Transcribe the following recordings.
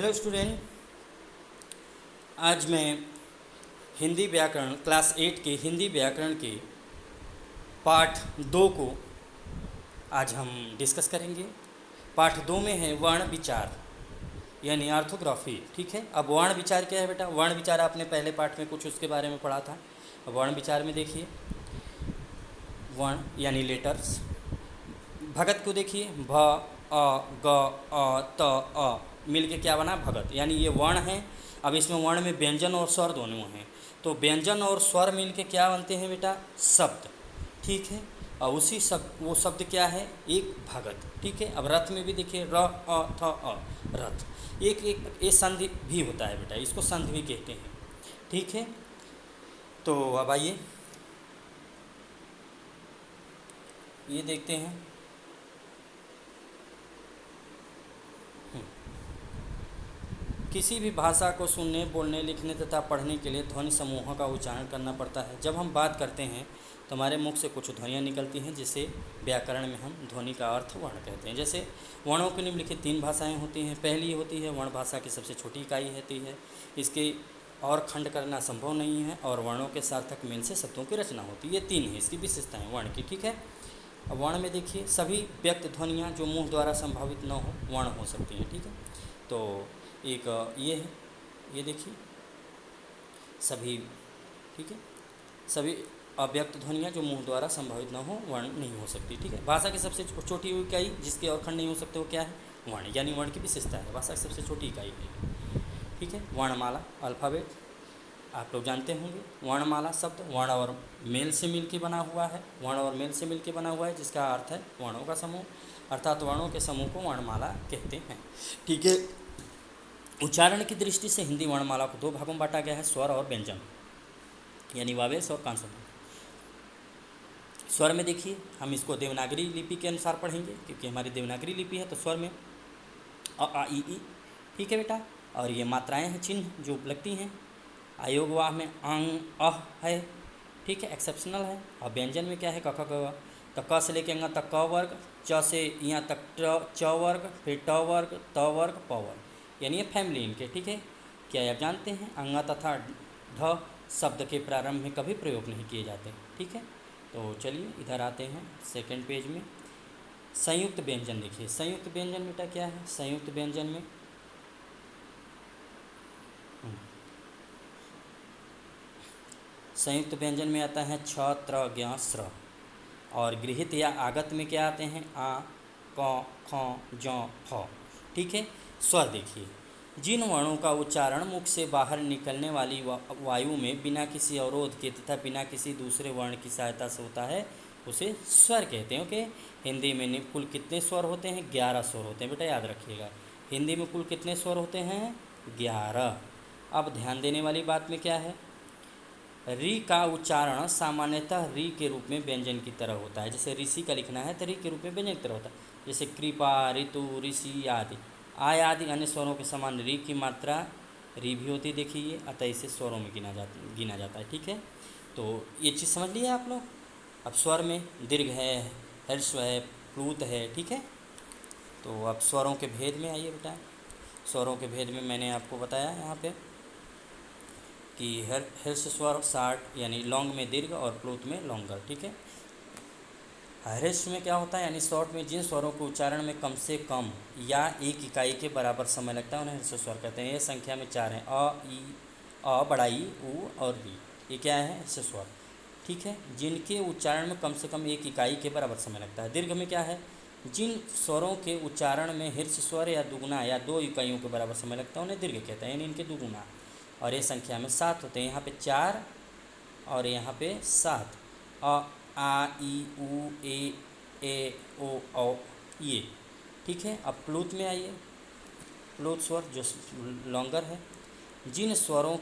Hello student, आज मैं हिंदी व्याकरण क्लास 8 के हिंदी व्याकरण के पाठ 2 को आज हम डिस्कस करेंगे। पाठ 2 में है वर्ण विचार यानी ऑर्थोग्राफी। ठीक है, अब वर्ण विचार क्या है बेटा? वर्ण विचार आपने पहले पाठ में कुछ उसके बारे में पढ़ा था। अब वर्ण विचार में देखिए, वर्ण यानी लेटर्स। भगत को देखिए, भ अ ग अ त अ मिल के क्या बना? भगत। यानी ये वर्ण हैं। अब इसमें वर्ण में व्यंजन और स्वर दोनों हैं, तो व्यंजन और स्वर मिल के क्या बनते हैं बेटा? शब्द। ठीक है, और उसी शब्द, वो शब्द क्या है? एक भगत। ठीक है, अब रथ में भी देखिए, र अ थ अ रथ। एक एक ये संधि भी होता है बेटा, इसको संधि भी कहते हैं। ठीक है, तो अब आइए ये देखते हैं। किसी भी भाषा को सुनने, बोलने, लिखने तथा पढ़ने के लिए ध्वनि समूहों का उच्चारण करना पड़ता है। जब हम बात करते हैं तो हमारे मुख से कुछ ध्वनियाँ निकलती हैं, जिसे व्याकरण में हम ध्वनि का अर्थ वर्ण कहते हैं। जैसे वर्णों की निम्नलिखित 3 भाषाएं होती हैं। पहली होती है वर्ण भाषा की सबसे छोटी इकाई होती है, इसके और खंड करना संभव नहीं है, और वर्णों के सार्थक मेल से शब्दों की रचना होती है। ये 3 है इसकी विशेषताएँ वर्ण की। ठीक है, अब वर्ण में देखिए, सभी व्यक्त ध्वनियाँ जो मुँह द्वारा संभावित न हो वर्ण हो सकती हैं। ठीक है, तो एक ये है, ये देखिए सभी। ठीक है, सभी अव्यक्त ध्वनियाँ जो मुंह द्वारा संभावित न हो वर्ण नहीं हो सकती। ठीक है, भाषा की सबसे छोटी इकाई जिसके और खंड नहीं हो सकते वो क्या है? वर्ण। यानी वर्ण की विशेषता है, भाषा की सबसे छोटी इकाई है। ठीक है, वर्णमाला अल्फ़ाबेट आप लोग जानते होंगे। वर्णमाला शब्द वर्ण और मेल से मिल के बना हुआ है, वर्ण और मेल से मिल के बना हुआ है, जिसका अर्थ है वर्णों का समूह, अर्थात वर्णों के समूह को वर्णमाला कहते हैं। ठीक है, उच्चारण की दृष्टि से हिंदी वर्णमाला को 2 भागों में बांटा गया है, स्वर और व्यंजन, यानी वावेश और कांसोनांट। स्वर में देखिए, हम इसको देवनागरी लिपि के अनुसार पढ़ेंगे, क्योंकि हमारी देवनागरी लिपि है। तो स्वर में अ आ इ ई। ठीक है बेटा, और ये मात्राएं हैं, चिन्ह जो लगती हैं। आयोगवाह में अंग अह है। ठीक है, एक्सेप्शनल है। और व्यंजन में क्या है? क ख ग। तो क से लेके अंग तक क वर्ग, च से यहाँ तक च वर्ग, फिर ट वर्ग, त वर्ग, प वर्ग, यानी ये फैमिली इनके। ठीक है, क्या आप जानते हैं अंग तथा ढ शब्द के प्रारंभ में कभी प्रयोग नहीं किए जाते। ठीक है, तो चलिए इधर आते हैं सेकंड पेज में। संयुक्त व्यंजन देखिए, संयुक्त व्यंजन बेटा क्या है? संयुक्त व्यंजन में संयुक्त व्यंजन में आता है छ, त्र, ज्ञ, स्र। और गृहीत या आगत में क्या आते हैं? आ, क, ख, ज, फ। ठीक है, स्वर देखिए, जिन वर्णों का उच्चारण मुख से बाहर निकलने वाली वायु में बिना किसी अवरोध के तथा बिना किसी दूसरे वर्ण की सहायता से होता है, उसे स्वर कहते हैं। ओके, हिंदी में कुल कितने स्वर होते हैं? 11 स्वर होते हैं बेटा, याद रखिएगा। हिंदी में कुल कितने स्वर होते हैं? 11। अब ध्यान देने वाली बात में क्या है? री का उच्चारण सामान्यतः री के रूप में व्यंजन की तरह होता है। जैसे ऋषि का लिखना है तो री के रूप में व्यंजन की तरह होता है। जैसे कृपा, ऋतु, ऋषि आदि। आय आदि अन्य स्वरों के समान री की मात्रा री भी होती देखिए, अतः इसे स्वरों में गिना जाता है। ठीक है, तो ये चीज़ समझ लिए आप लोग। अब स्वर में दीर्घ है, ह्रस्व है, प्लूत है। ठीक है, तो अब स्वरों के भेद में आइए बेटा। स्वरों के भेद में मैंने आपको बताया यहाँ पे कि ह्रस्व स्वर 60 यानी लॉन्ग में दीर्घ और प्लूत में लॉन्गर। ठीक है, ह्रस्व में क्या होता है? यानी शॉर्ट में जिन स्वरों को उच्चारण में कम से कम या एक इकाई के बराबर समय लगता है उन्हें ह्रस्व स्वर कहते हैं। ये संख्या में 4 हैं, अ, ई, अ, बड़ा ई, उ और री। ये क्या है? ह्रस्व स्वर। ठीक है, जिनके उच्चारण में कम से कम एक इकाई के बराबर समय लगता है। दीर्घ में क्या है? जिन स्वरों के उच्चारण में ह्रस्व स्वर या दुगुना या 2 इकाइयों के बराबर समय लगता है उन्हें दीर्घ कहते हैं, यानी इनके दुगुना। और ये संख्या में 7 होते हैं। यहाँ पे 4 और यहाँ पे 7। अ, आ, ई, उ, ए, ओ, औ, ये। ठीक है, अब प्लूत में आइए। प्लूत स्वर जो लॉन्गर है, जिन स्वरों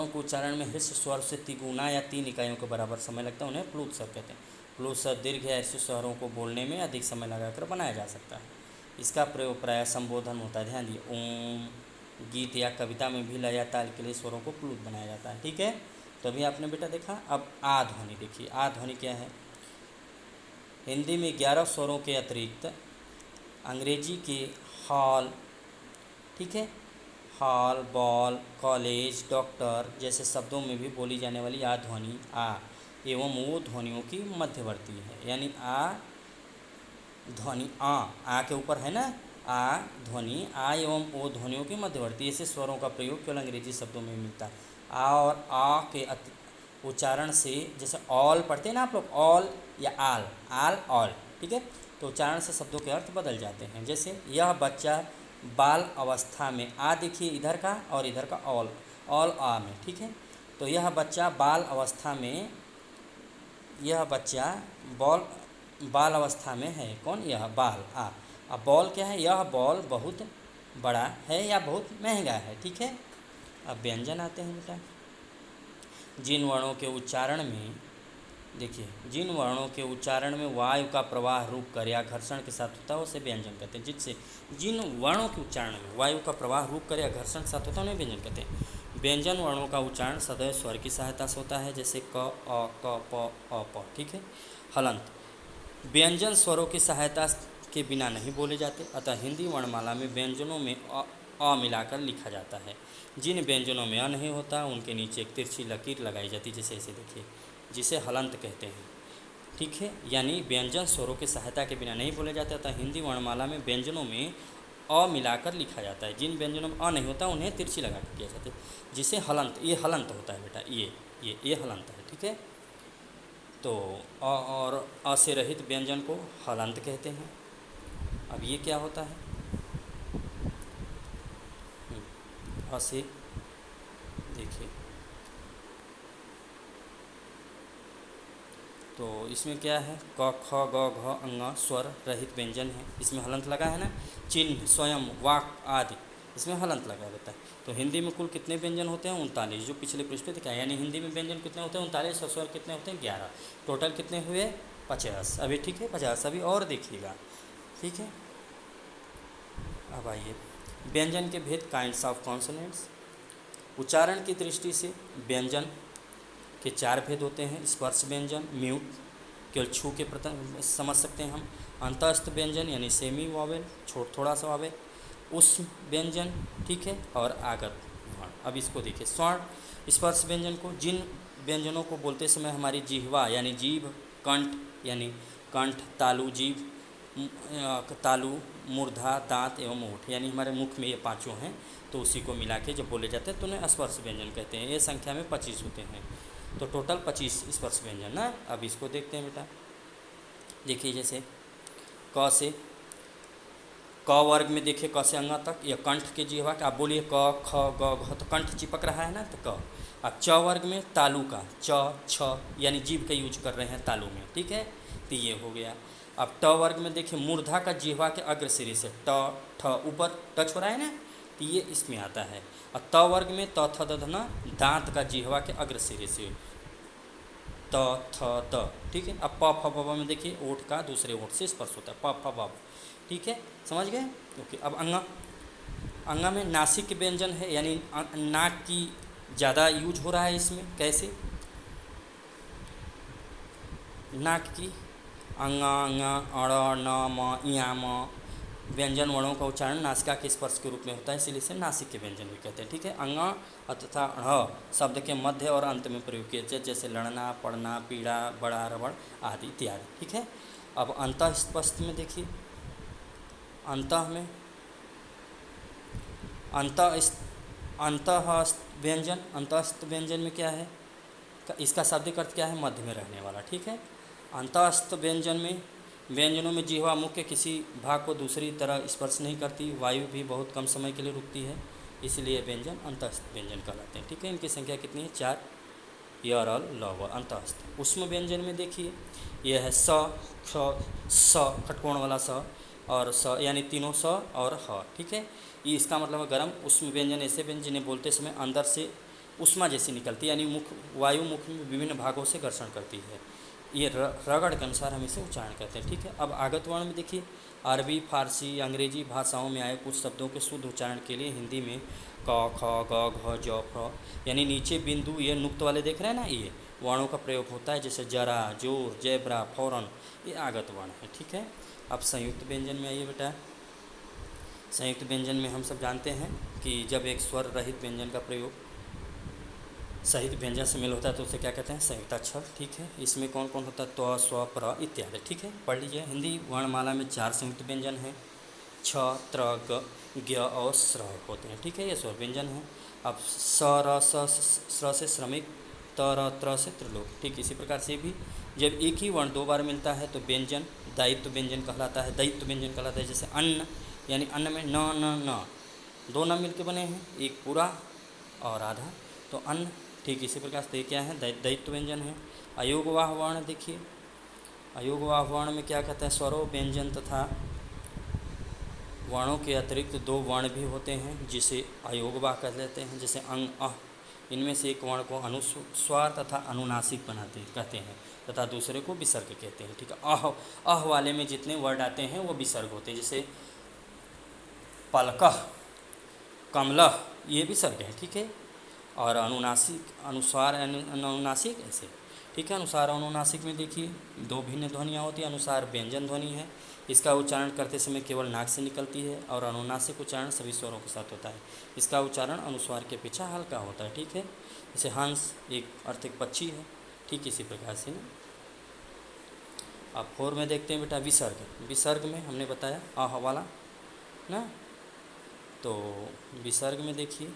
को उच्चारण में ह्रस्व स्वर से तिगुना या 3 इकाइयों के बराबर समय लगता है उन्हें प्लूत स्वर कहते हैं। प्लूत स्वर दीर्घ या ऐसे स्वरों को बोलने में अधिक समय लगाकर बनाया जा सकता है। इसका प्रयोग प्रायः संबोधन होता है। ध्यान दिए, ओम, गीत या कविता में भी लय या ताल के लिए स्वरों को प्लूत बनाया जाता है। ठीक है, तो अभी आपने बेटा देखा। अब आ ध्वनि देखिए, आ ध्वनि क्या है? हिंदी में 11 स्वरों के अतिरिक्त अंग्रेजी के हॉल, ठीक है, हॉल, बॉल, कॉलेज, डॉक्टर जैसे शब्दों में भी बोली जाने वाली आ ध्वनि आ एवं वो ध्वनियों की मध्यवर्ती है। यानी आ ध्वनि आ के ऊपर है ना, आ ध्वनि आ एवं ओ ध्वनियों की मध्यवर्ती, ऐसे स्वरों का प्रयोग केवल अंग्रेजी शब्दों में मिलता है। आ और आ के उच्चारण से, जैसे ऑल पढ़ते हैं ना आप लोग, ऑल या आल, आल ऑल, ठीक है, तो उच्चारण से शब्दों के अर्थ बदल जाते हैं। जैसे यह बच्चा बाल अवस्था में, आ देखिए इधर का और इधर का ऑल आ में, ठीक है, तो यह बच्चा बाल अवस्था में, यह बच्चा बाल अवस्था में है। कौन? यह बाल आ। अब बॉल क्या है? यह बॉल बहुत बड़ा है या बहुत महंगा है, ठीक है। अब व्यंजन आते हैं बेटा। जिन वर्णों के उच्चारण में, देखिए, जिन वर्णों के उच्चारण में वायु का प्रवाह रुक कर या घर्षण के साथ होता है उसे व्यंजन कहते हैं। जिससे जिन वर्णों के उच्चारण में वायु का प्रवाह रुक कर या घर्षण के साथ होता है उन्हें व्यंजन कहते हैं। व्यंजन वर्णों का उच्चारण सदैव स्वर की सहायता से होता है, जैसे क, अ, क, प, अ, प, ठीक है। हलंत व्यंजन स्वरों की सहायता के बिना नहीं बोले जाते, अतः हिंदी वर्णमाला में व्यंजनों में अ मिलाकर लिखा जाता है। जिन व्यंजनों में अ नहीं होता उनके नीचे एक तिरछी लकीर लगाई जाती है, जैसे ऐसे देखिए, जिसे हलंत कहते हैं, ठीक है। यानी व्यंजन स्वरों की सहायता के बिना नहीं बोले जाते, अतः हिंदी वर्णमाला में व्यंजनों में अ मिलाकर लिखा जाता है। जिन व्यंजनों में अ नहीं होता उन्हें तिरछी लगा कर किया जाता है, जिसे हलंत, ये हलंत होता है बेटा, ये हलंत है, ठीक है। तो अ और अ से रहित व्यंजन को हलंत कहते हैं। अब ये क्या होता है? अ से, देखिए, तो इसमें क्या है? क, ख, ग, घ, अंग स्वर रहित व्यंजन है, इसमें हलंत लगा है ना। चिन्ह, स्वयं, वाक आदि, इसमें हलंत लगा रहता है। तो हिंदी में कुल कितने व्यंजन होते हैं? 39, जो पिछले पृष्ठ पे दिखाया। यानी हिंदी में व्यंजन कितने होते हैं? 39, और स्वर कितने होते हैं? 11। टोटल कितने हुए? 50। अभी ठीक है, 50। अभी और देखिएगा, ठीक है। अब आइए, व्यंजन के भेद, काइंड्स ऑफ कॉन्सोनेंट्स। उच्चारण की दृष्टि से व्यंजन के 4 भेद होते हैं। स्पर्श व्यंजन, म्यूट, केवल छू के प्रति समझ सकते हैं हम। अंतस्थ व्यंजन यानी सेमी वॉवेल, थोड़ा सा वॉवेल। उष्म व्यंजन, ठीक है, और आगत वर्ण। अब इसको देखिए, स्वर्ण स्पर्श व्यंजन को, जिन व्यंजनों को बोलते समय हमारी जिह्वा यानी जीभ, कंठ यानी कंठ, तालु, जीभ, तालु, मूर्धा, दांत एवं ओठ, यानी हमारे मुख में ये पांचों हैं, तो उसी को मिला के जब बोले जाते हैं तो उन्हें स्पर्श व्यंजन कहते हैं। ये संख्या में 25 होते हैं, तो टोटल 25 स्पर्श व्यंजन ना। अब इसको देखते हैं बेटा। देखिए, जैसे क से, क वर्ग में देखिए, क से अंगा तक, यह कंठ के जिह्वा का। आप बोलिए क, ख, ग, घ, तो कंठ चिपक रहा है ना, तो क। अब च वर्ग में तालु का, च, छ, यानी जीभ का यूज कर रहे हैं तालु में, ठीक है, तो ये हो गया। अब ट वर्ग में देखिए, मूर्धा का जिह्वा के अग्र सिरे से ट, ठ ऊपर टच हो रहा है ना, तो ये इसमें आता है। और त वर्ग में त, थ, द, न दांत का जिह्वा के अग्र सिरे से त, थ, द, ठीक है। अब प, फ, ब, ब में देखिए, ओठ का दूसरे ओठ से स्पर्श होता है, प, फ, ब, ठीक है, समझ गए। ओके। अब अंगा, अंगा में नासिक व्यंजन है, यानी नाक की ज़्यादा यूज हो रहा है इसमें। कैसे? नाक की, अंगा, अंगा, अड़, न, म, इया, म, व्यंजन वर्णों का उच्चारण नासिका के स्पर्श के रूप में होता है, इसलिए इसे नासिक के व्यंजन भी कहते हैं, ठीक है। अंगा तथा ढ़ शब्द के मध्य और अंत में प्रयोग किए जाते, जैसे लड़ना, पढ़ना, पीड़ा, बड़ा, रबड़ आदि इत्यादि, ठीक है। अब अंतः स्पष्ट में देखिए, अंतः में अंतः व्यंजन, अंतस्थ व्यंजन में क्या है? इसका शाब्दिक अर्थ क्या है? मध्य में रहने वाला, ठीक है। अंतस्थ व्यंजन में, व्यंजनों में जिह्वा मुख के किसी भाग को दूसरी तरह स्पर्श नहीं करती, वायु भी बहुत कम समय के लिए रुकती है, इसलिए व्यंजन अंतस्थ व्यंजन कहलाते हैं, ठीक है। इनकी संख्या कितनी है? 4, य, र, ल, व, अंतस्थ। उष्म व्यंजन में देखिए, यह है स, ख, स, खटकोण वाला स, और स यानी तीनों स और ह, ठीक है। ये इसका मतलब है गर्म। उष्म व्यंजन ऐसे व्यंजन जिन्हें बोलते समय अंदर से उष्मा जैसी निकलती है, यानी मुख, वायु मुख में विभिन्न भागों से घर्षण करती है, ये रगड़ के अनुसार हम इसे उच्चारण करते हैं, ठीक है। अब आगत वर्ण में देखिए, अरबी, फारसी, अंग्रेजी भाषाओं में आए कुछ शब्दों के शुद्ध उच्चारण के लिए हिंदी में क, ख, ग, घ, ज, फ, यानी नीचे बिंदु, ये नुक्त वाले देख रहे हैं ना, ये वर्णों का प्रयोग होता है, जैसे जरा, जोर, जैबरा, फौरन, ये आगत वर्ण है, ठीक है। अब संयुक्त व्यंजन में आइए बेटा। संयुक्त व्यंजन में हम सब जानते हैं कि जब एक स्वर रहित व्यंजन का प्रयोग सहित व्यंजन से मेल होता है तो उसे क्या कहते हैं, संयुक्ताक्षर। ठीक है, इसमें कौन कौन होता है, त्व, स्व, प्र इत्यादि। ठीक है, पढ़ लीजिए। हिंदी वर्णमाला में 4 संयुक्त व्यंजन हैं, छ, त्र, ग, ज्ञ और स्र होते हैं। ठीक है, ये स्वर व्यंजन है। अब स, र, स, स्र से श्रमिक, त, र, त्र से त्रिलोक। ठीक, इसी प्रकार से भी जब एक ही वर्ण 2 बार मिलता है तो व्यंजन दायित्व व्यंजन कहलाता है, दैत्य व्यंजन कहलाता है। जैसे अन्न, यानी अन्न में न, न, न 2 न मिलकर बने हैं, एक पूरा और आधा, तो अन्न। ठीक, इसी प्रकार से क्या है, दैत्य व्यंजन है। अयोगवाह वर्ण देखिए, अयोगवाह वर्ण में क्या कहते हैं, स्वरों, व्यंजन तथा वर्णों के अतिरिक्त 2 वर्ण भी होते हैं जिसे अयोगवाह कह लेते हैं। जैसे अंग, अह, इनमें से एक वर्ण को अनुस्वार तथा अनुनासिक कहते हैं तथा दूसरे को विसर्ग कहते हैं। ठीक है, अह वाले में जितने वर्ड आते हैं वो विसर्ग होते हैं। जैसे पलकह, कमलह, ये विसर्ग है। ठीक है, और अनुनासिक, अनुस्वार, अनुनासिक ऐसे। ठीक है, अनुसार और अनुनासिक में देखिए 2 भिन्न ध्वनियाँ होती हैं। अनुसार व्यंजन ध्वनि है, इसका उच्चारण करते समय केवल नाक से निकलती है, और अनुनासिक उच्चारण सभी स्वरों के साथ होता है, इसका उच्चारण अनुस्वार के पीछे हल्का होता है। ठीक है, जैसे हंस एक अर्थ एक पक्षी है। ठीक, इसी प्रकार से ना। अब 4 में देखते हैं बेटा विसर्ग। विसर्ग में हमने बताया आह वाला ना, तो विसर्ग में देखिए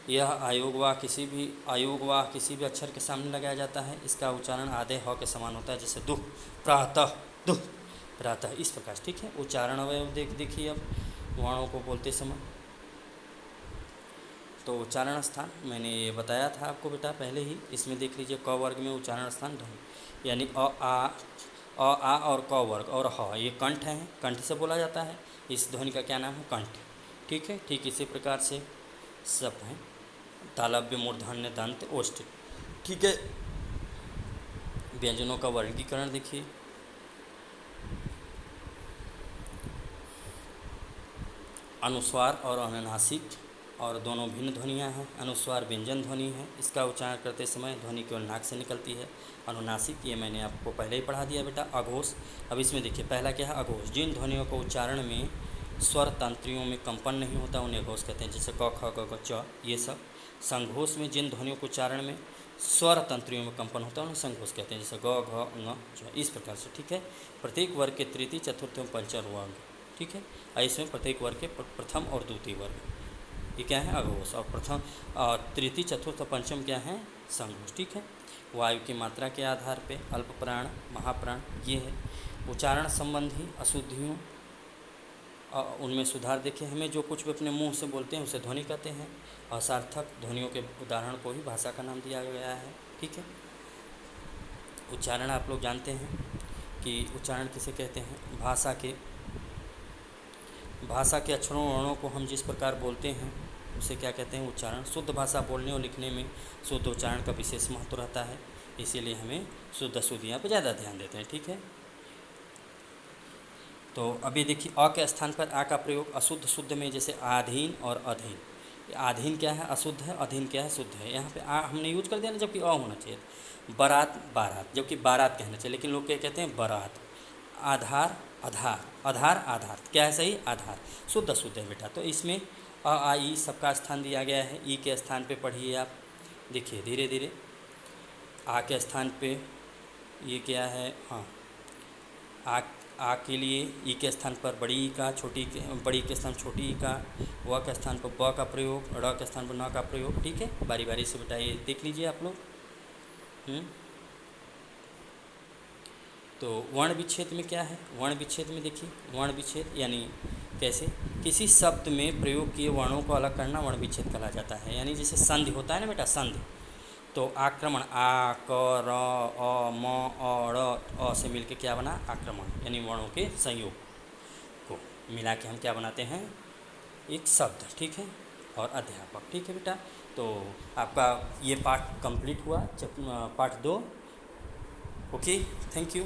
यह अयोगवाह किसी भी अक्षर के सामने लगाया जाता है। इसका उच्चारण आधे ह के समान होता है। जैसे दुह, प्रातः, दुह, प्रातः, इस प्रकार। ठीक है, उच्चारण अवयव देखिए अब वर्णों को बोलते समय। तो उच्चारण स्थान मैंने ये बताया था आपको बेटा पहले ही। इसमें देख लीजिए क वर्ग में उच्चारण स्थान ध्वनि, यानी अ आ और क वर्ग और ह, ये कंठ हैं, कंठ से बोला जाता है। इस ध्वनि का क्या नाम है, कंठ। ठीक है, ठीक इसी प्रकार से सब हैं, तालव्य, मूर्धन्य, दंत, ओष्ठ। ठीक है, व्यंजनों का वर्गीकरण देखिए। अनुस्वार और अनुनासिक, और दोनों भिन्न ध्वनियाँ हैं। अनुस्वार व्यंजन ध्वनि है, इसका उच्चारण करते समय ध्वनि केवल नाक से निकलती है। अनुनासिक, ये मैंने आपको पहले ही पढ़ा दिया बेटा। अघोष, अब इसमें देखिए पहला क्या है, अघोष। जिन ध्वनियों को उच्चारण में स्वर तंत्रियों में कंपन नहीं होता उन्हें अघोष कहते हैं। जैसे क, ख, ग, घ, च, ये सब। संघोष में जिन ध्वनियों को उच्चारण में स्वर तंत्रियों में कंपन होता है उन्हें संघोष कहते हैं। जैसे ग, घ, ङ, च, इस प्रकार से। ठीक है, प्रत्येक वर्ग के तृतीय, चतुर्थ एवं पंचम वर्ग। ठीक है, इसमें प्रत्येक वर्ग के प्रथम और द्वितीय वर्ग, ये क्या है, अघोष। और प्रथम, तृतीय, चतुर्थ और पंचम क्या है, संघोष। ठीक है, वायु की मात्रा के आधार पे अल्प प्राण, महाप्राण, ये है। उच्चारण संबंधी अशुद्धियों, उनमें सुधार देखिए। हमें जो कुछ भी अपने मुंह से बोलते हैं उसे ध्वनि कहते हैं। असार्थक ध्वनियों के उदाहरण को ही भाषा का नाम दिया गया है। ठीक है, उच्चारण आप लोग जानते हैं कि उच्चारण किसे कहते हैं। भाषा के अक्षरों वर्णों को हम जिस प्रकार बोलते हैं उसे क्या कहते हैं, उच्चारण। शुद्ध भाषा बोलने और लिखने में शुद्ध उच्चारण का विशेष महत्व रहता है, इसीलिए हमें शुद्ध अशुद्धियाँ पर ज़्यादा ध्यान देते हैं। ठीक है, तो अभी देखिए अ के स्थान पर आ का प्रयोग अशुद्ध शुद्ध में, जैसे आधीन और अधीन। आधीन क्या है, अशुद्ध है, अधीन क्या है, शुद्ध है। यहाँ पे आ हमने यूज कर दिया ना, जबकि अ होना चाहिए। बारात, बारात, जबकि बारात कहना चाहिए, लेकिन लोग क्या कहते हैं, बारात। आधार, आधार, आधार, आधार, क्या है सही, आधार। शुद्ध अशुद्ध है बेटा। तो इसमें अ, आ, ई सबका स्थान दिया गया है। ई के स्थान पे पढ़िए आप, देखिए धीरे धीरे। आ के स्थान पे ये क्या है, हाँ, आ के लिए ई के स्थान पर बड़ी ई का, बड़ी के स्थान छोटी ई का, व के स्थान पर ब का प्रयोग, ड़ के स्थान पर न का प्रयोग। ठीक है, बारी बारी से बेटा ये देख लीजिए आप लोग। तो वर्ण विच्छेद में क्या है, वर्ण विच्छेद में देखिए, वर्ण विच्छेद यानी कैसे, किसी शब्द में प्रयोग किए वर्णों को अलग करना वर्ण विच्छेद कहा जाता है। यानी जैसे संधि होता है ना बेटा, संधि, तो आक्रमण, आ, क, र, अ, म, अ, ड़, अ से मिलके क्या बना, आक्रमण, यानी वर्णों के संयोग को मिला के हम क्या बनाते हैं, एक शब्द। ठीक है, और अध्यापक। ठीक है बेटा, तो आपका ये पाठ कंप्लीट हुआ, पाठ 2। Okay, thank you.